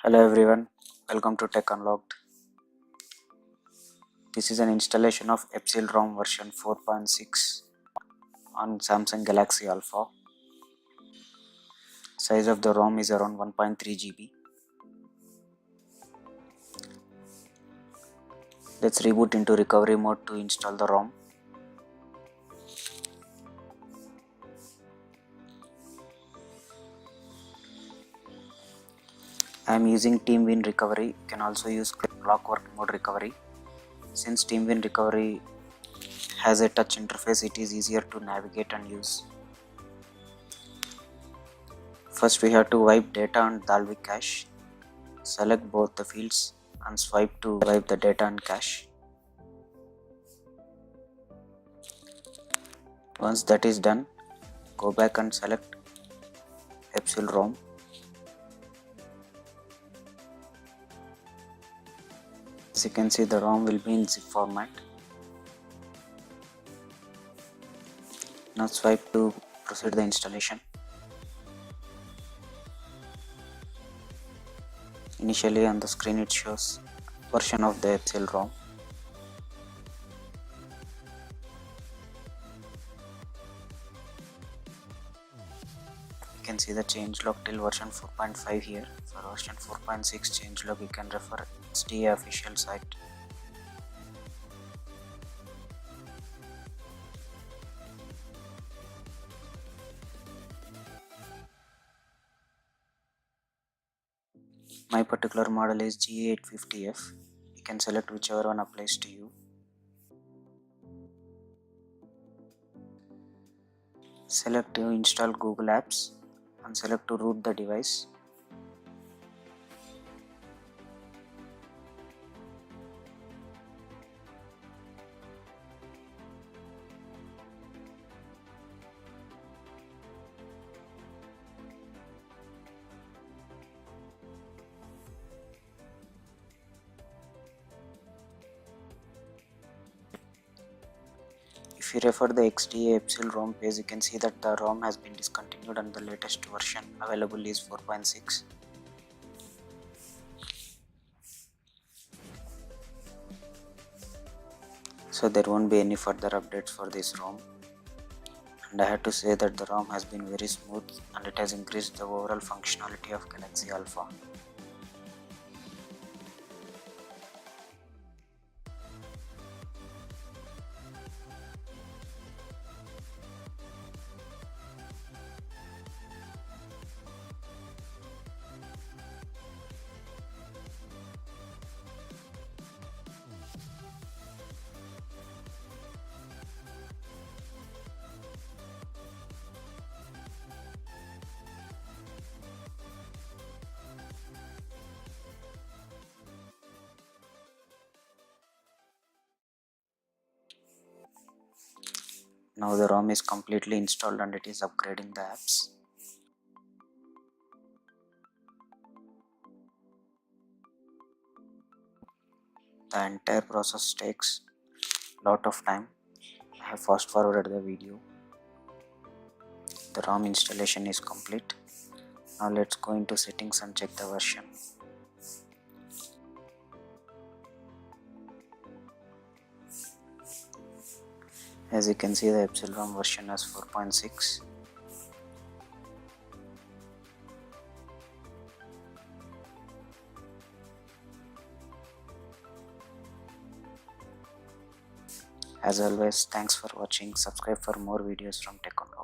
Hello everyone, welcome to Tech Unlocked. This is an installation of Epsil Rom version 4.6 on Samsung Galaxy Alpha. Size of the ROM is around 1.3 GB. Let's reboot into recovery mode to install the ROM. I am using TeamWin recovery. You can also use clockwork mode recovery. Since TeamWin recovery has a touch interface, it is easier to navigate and use. First we have to wipe data and Dalvik cache. Select both the fields and swipe to wipe the data and cache. Once that is done, go back and select Epsil Rom. As you can see, the ROM will be in zip format. Now swipe to proceed the installation. Initially on the screen it shows version of the Epsil ROM. You can see the changelog till version 4.5 here. For version 4.6 changelog you can refer HDA official site. My particular model is G850F. You can select whichever one applies to you. Select to install Google Apps and select to root the device. If you refer the XDA Epsil ROM page, you can see that the ROM has been discontinued and the latest version available is 4.6. So there won't be any further updates for this ROM. And I have to say that the ROM has been very smooth and it has increased the overall functionality of Galaxy Alpha. Now the ROM is completely installed and it is upgrading the apps. The entire process takes a lot of time. I have fast forwarded the video. The ROM installation is complete. Now let's go into settings and check the version. As you can see, the Epsil ROM version is 4.6. As always, thanks for watching. Subscribe for more videos from Tech Unlocked.